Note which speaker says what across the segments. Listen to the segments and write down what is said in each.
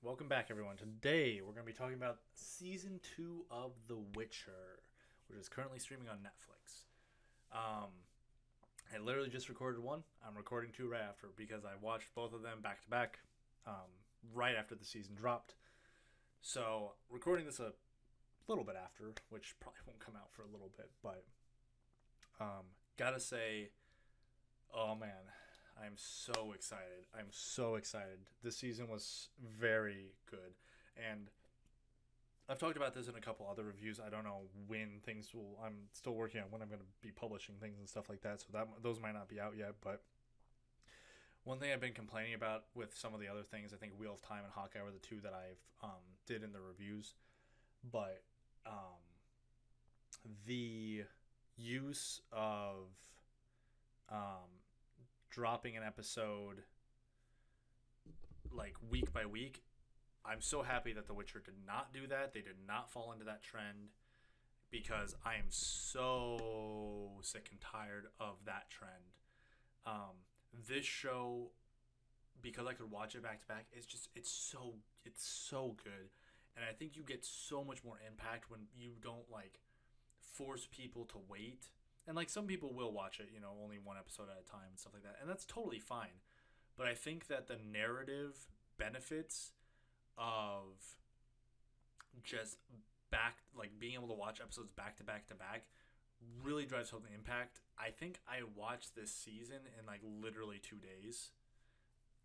Speaker 1: Welcome back, everyone. Today we're going to be talking about season 2 of The Witcher, which is currently streaming on Netflix. Um, I literally just recorded one. I'm recording two right after because I watched both of them back to back right after the season dropped. So, recording this a little bit after, which probably won't come out for a little bit, but gotta say, oh man, I'm so excited. I'm so excited. This season was very good. And I've talked about this in a couple other reviews. I don't know when things will. I'm still working on when I'm going to be publishing things and stuff like that. So those might not be out yet. But one thing I've been complaining about with some of the other things, I think Wheel of Time and Hawkeye were the two that I've did in the reviews. But the use of dropping an episode like week by week. I'm so happy that The Witcher did not do that. They did not fall into that trend because I am so sick and tired of that trend. This show, because I could watch it back to back, it's so good, and I think you get so much more impact when you don't like force people to wait. And like some people will watch it, only one episode at a time and stuff like that, and that's totally fine. But I think that the narrative benefits of just being able to watch episodes back to back to back really drives home the impact. I think I watched this season in like literally 2 days,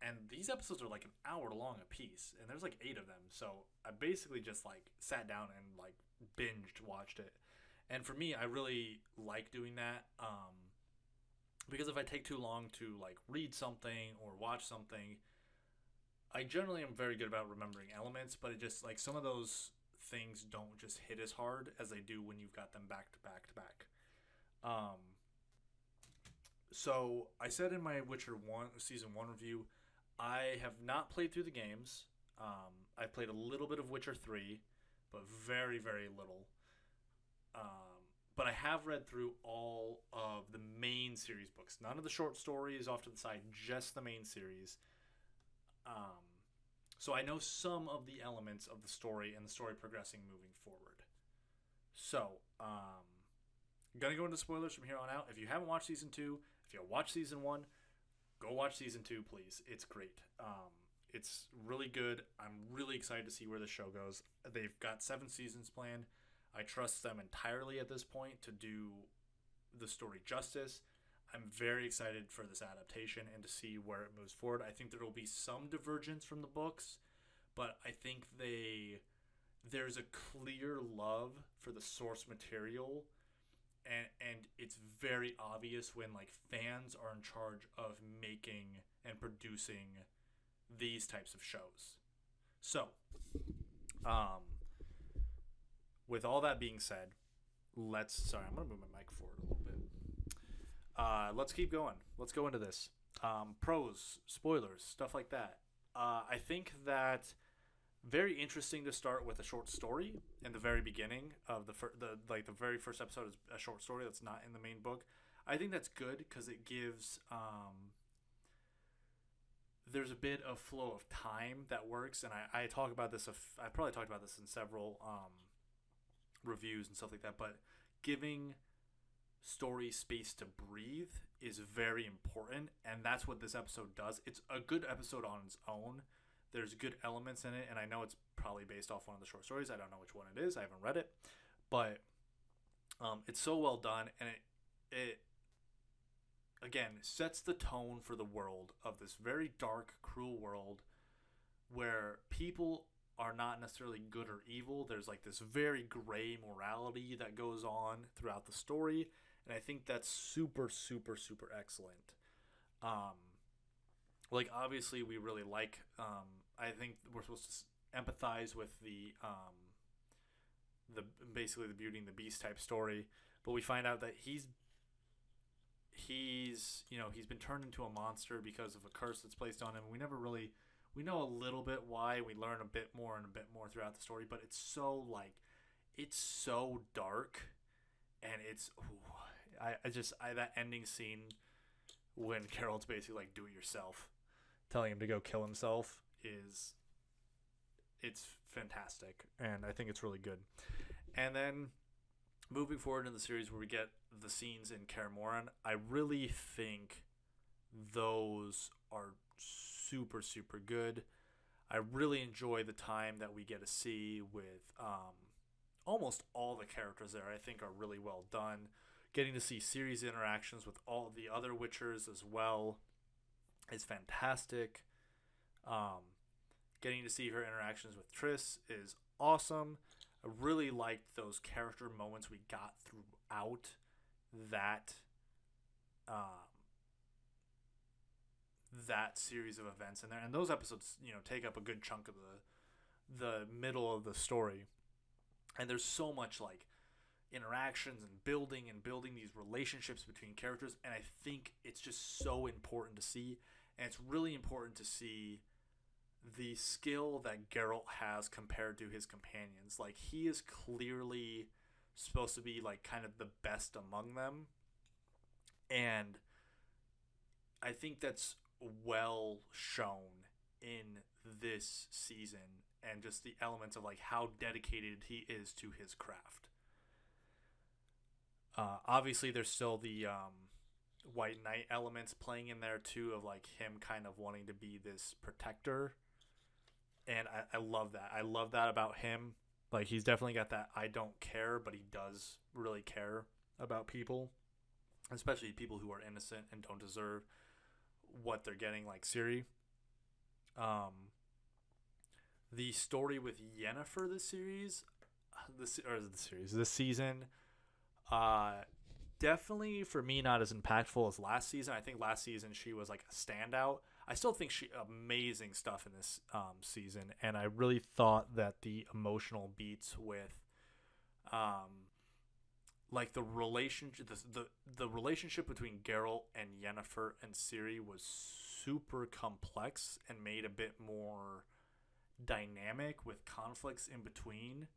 Speaker 1: and these episodes are like an hour long a piece, and there's like 8 of them. So I basically just like sat down and like binged watched it. And for me, I really like doing that because if I take too long to like read something or watch something, I generally am very good about remembering elements, but it just like some of those things don't just hit as hard as they do when you've got them back to back to back. Um, so I said in my Witcher one season one review, I have not played through the games. I've played a little bit of Witcher 3, but very very little. But I have read through all of the main series books. None of the short stories off to the side, just the main series. So I know some of the elements of the story and the story progressing moving forward. So, I'm going to go into spoilers from here on out. If you haven't watched season 2, if you watched season 1, go watch season 2, please. It's great. It's really good. I'm really excited to see where the show goes. They've got 7 seasons planned. I trust them entirely at this point to do the story justice. I'm very excited for this adaptation and to see where it moves forward. I think there will be some divergence from the books, but I think there's a clear love for the source material, and it's very obvious when like fans are in charge of making and producing these types of shows. So, with all that being said, I'm gonna move my mic forward a little bit. Let's keep going. Let's go into this. Pros, spoilers, stuff like that. I think that very interesting to start with a short story in the very beginning of the very first episode is a short story that's not in the main book. I think that's good because it gives there's a bit of flow of time that works, and I talk about this. I probably talked about this in several reviews and stuff like that, but giving story space to breathe is very important, and that's what this episode does. It's a good episode on its own. There's good elements in it, and I know it's probably based off one of the short stories. I don't know which one it is. I haven't read it, but it's so well done, and it again sets the tone for the world of this very dark, cruel world where people are not necessarily good or evil. There's like this very gray morality that goes on throughout the story, and I think that's super super super excellent. Like obviously we really like I think we're supposed to empathize with the basically the Beauty and the Beast type story, but we find out that he's been turned into a monster because of a curse that's placed on him. We know a little bit why. We learn a bit more and a bit more throughout the story, but it's so dark, and that ending scene when Carol's basically like do it yourself, telling him to go kill himself is it's fantastic, and I think it's really good. And then moving forward in the series where we get the scenes in Kaer Morhen, I really think those are super, super good. I really enjoy the time that we get to see with almost all the characters there. I think are really well done. Getting to see series interactions with all the other Witchers as well is fantastic. Um, Getting to see her interactions with Triss is awesome. I really liked those character moments we got throughout that um, that series of events in there, and those episodes, take up a good chunk of the middle of the story. And there's so much like interactions and building these relationships between characters, and I think it's just so important to see, and it's really important to see the skill that Geralt has compared to his companions. Like, he is clearly supposed to be like kind of the best among them, and I think that's well shown in this season, and just the elements of like how dedicated he is to his craft. Obviously, there's still the White Knight elements playing in there too, of like him kind of wanting to be this protector, and I love that. I love that about him. Like, he's definitely got that I don't care, but he does really care about people, especially people who are innocent and don't deserve what they're getting, like Ciri. The story with Yennefer this season, uh, definitely for me not as impactful as last season. I think last season she was like a standout. I still think she amazing stuff in this season, and I really thought that the emotional beats with like the relationship the relationship between Geralt and Yennefer and Ciri was super complex and made a bit more dynamic with conflicts in between.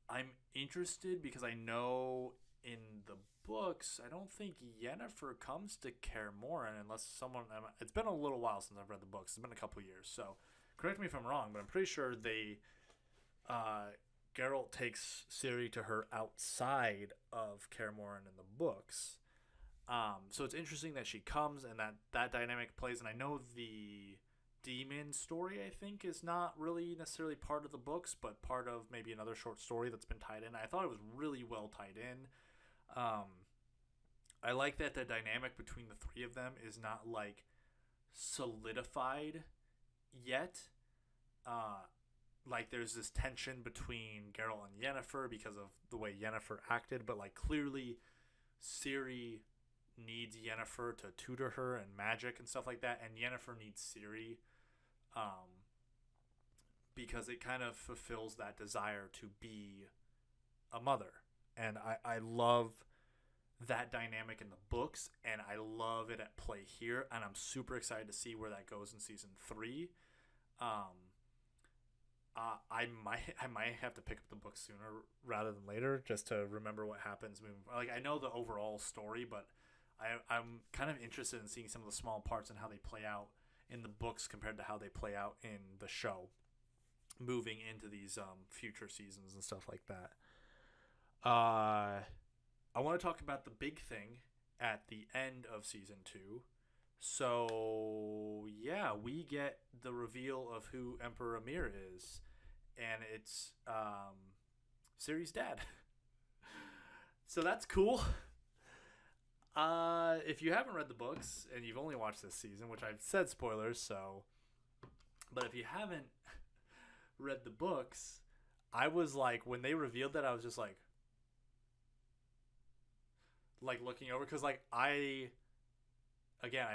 Speaker 1: I'm interested because I know in the books, I don't think Yennefer comes to Kaer Morhen unless someone. It's been a little while since I've read the books. It's been a couple years, so correct me if I'm wrong, but I'm pretty sure Geralt takes Ciri to her outside of Kaer Morhen in the books. So it's interesting that she comes and that dynamic plays. And I know the demon story, I think, is not really necessarily part of the books, but part of maybe another short story that's been tied in. I thought it was really well tied in. I like that the dynamic between the three of them is not like solidified yet. Like, there's this tension between Geralt and Yennefer because of the way Yennefer acted, but like clearly Ciri needs Yennefer to tutor her and magic and stuff like that, and Yennefer needs Ciri because it kind of fulfills that desire to be a mother. And I love that dynamic in the books, and I love it at play here, and I'm super excited to see where that goes in season 3. I might have to pick up the book sooner rather than later just to remember what happens moving. Like, I know the overall story, but I'm kind of interested in seeing some of the small parts and how they play out in the books compared to how they play out in the show, moving into these future seasons and stuff like that. I want to talk about the big thing at the end of season 2. So yeah, we get the reveal of who Emperor Amir is, and it's Ciri's dad. So that's cool. If you haven't read the books and you've only watched this season, which I've said spoilers, so, but if you haven't read the books, I was like, when they revealed that, I was just like looking over, because like I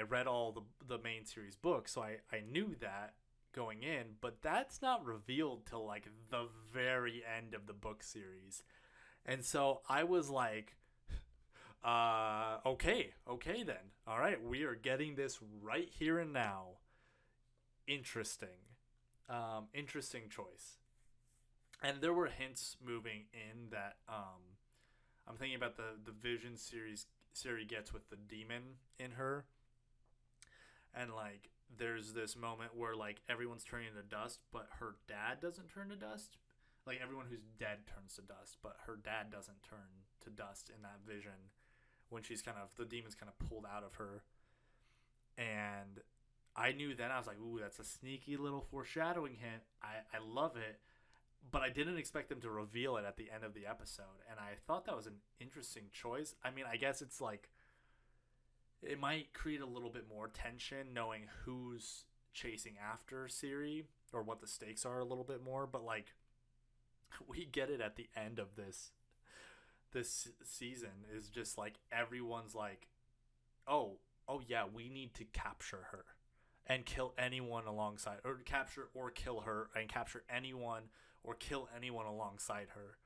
Speaker 1: read all the main series books, so I knew that going in, but that's not revealed till like the very end of the book series. And so I was like, okay then. All right, we are getting this right here and now. Interesting choice. And there were hints moving in that I'm thinking about the vision series Ciri gets with the demon in her. and like there's this moment where like everyone's turning to dust, but her dad doesn't turn to dust. Like everyone who's dead turns to dust, but her dad doesn't turn to dust in that vision when she's kind of the demon's kind of pulled out of her. And I knew then, I was like, ooh, that's a sneaky little foreshadowing hint. I love it, but I didn't expect them to reveal it at the end of the episode, and I thought that was an interesting choice. I mean, I guess it's like it might create a little bit more tension knowing who's chasing after Siri or what the stakes are a little bit more, but like we get it at the end of this season is just like everyone's like, oh yeah, we need to capture her and kill anyone alongside, or capture or kill her and capture anyone or kill anyone alongside her,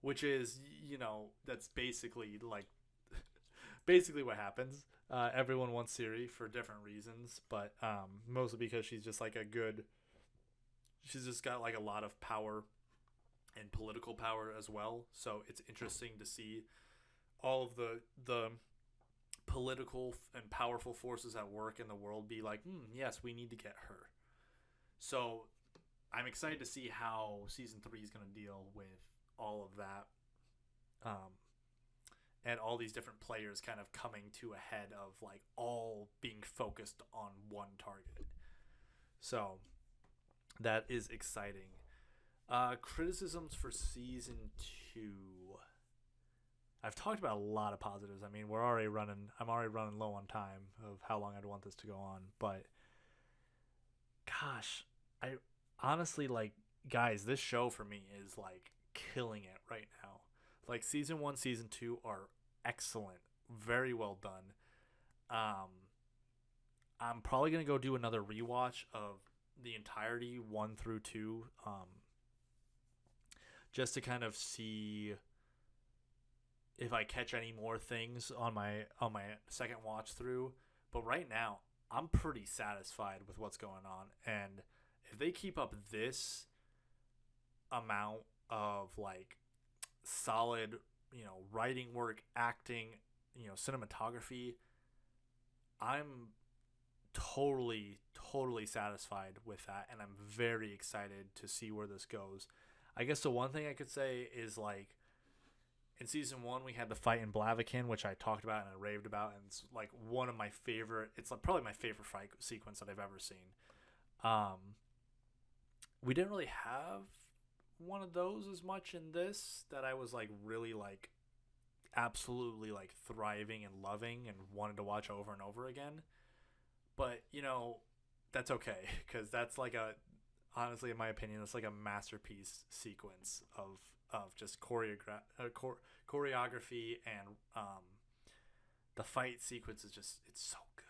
Speaker 1: which is, that's basically like basically what happens. Everyone wants Siri for different reasons, but mostly because she's just like she's just got like a lot of power and political power as well. So it's interesting to see all of the political and powerful forces at work in the world be like, yes, we need to get her. So I'm excited to see how season 3 is going to deal with all of that. And all these different players kind of coming to a head of like all being focused on one target. So that is exciting. Criticisms for season 2. I've talked about a lot of positives. I mean, I'm already running low on time of how long I'd want this to go on. But gosh, I honestly, like, guys, this show for me is like killing it right now. Like season 1, season 2 are excellent, very well done. I'm probably gonna go do another rewatch of the entirety 1 through 2, just to kind of see if I catch any more things on my second watch through. But right now, I'm pretty satisfied with what's going on, and if they keep up this amount of like solid, writing work, acting, cinematography, I'm totally satisfied with that, and I'm very excited to see where this goes. I guess the one thing I could say is like in season 1 we had the fight in Blaviken, which I talked about and I raved about, and it's like one of my favorite. It's like probably my favorite fight sequence that I've ever seen. We didn't really have one of those as much in this that I was like really like absolutely like thriving and loving and wanted to watch over and over again. But that's okay, because that's like honestly, in my opinion, it's like a masterpiece sequence of just choreography, and the fight sequence is just, it's so good.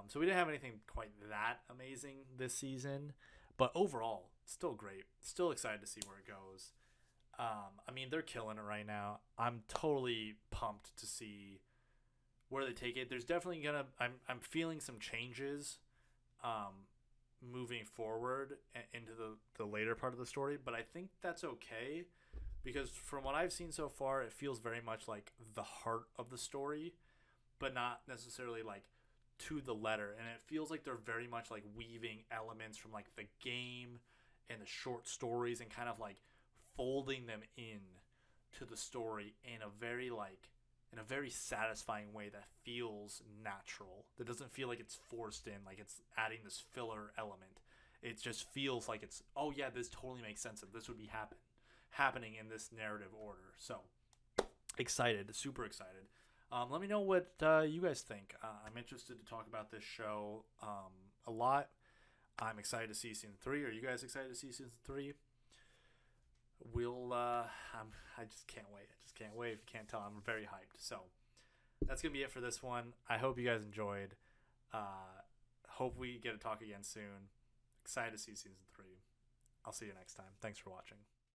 Speaker 1: So we didn't have anything quite that amazing this season, but overall, still great. Still excited to see where it goes. I mean, they're killing it right now. I'm totally pumped to see where they take it. There's definitely I'm feeling some changes moving forward into the later part of the story, but I think that's okay, because from what I've seen so far, it feels very much like the heart of the story, but not necessarily like to the letter. And it feels like they're very much like weaving elements from like the game and the short stories and kind of like folding them in to the story in a very satisfying way that feels natural. That doesn't feel like it's forced in, like it's adding this filler element. It just feels like it's, oh yeah, this totally makes sense that this would be happening in this narrative order. So excited, super excited. Let me know what you guys think. I'm interested to talk about this show a lot. I'm excited to see season 3. Are you guys excited to see season 3? I just can't wait. If you can't tell, I'm very hyped. So that's gonna be it for this one. I hope you guys enjoyed. Hope we get to talk again soon. Excited to see season 3. I'll see you next time. Thanks for watching.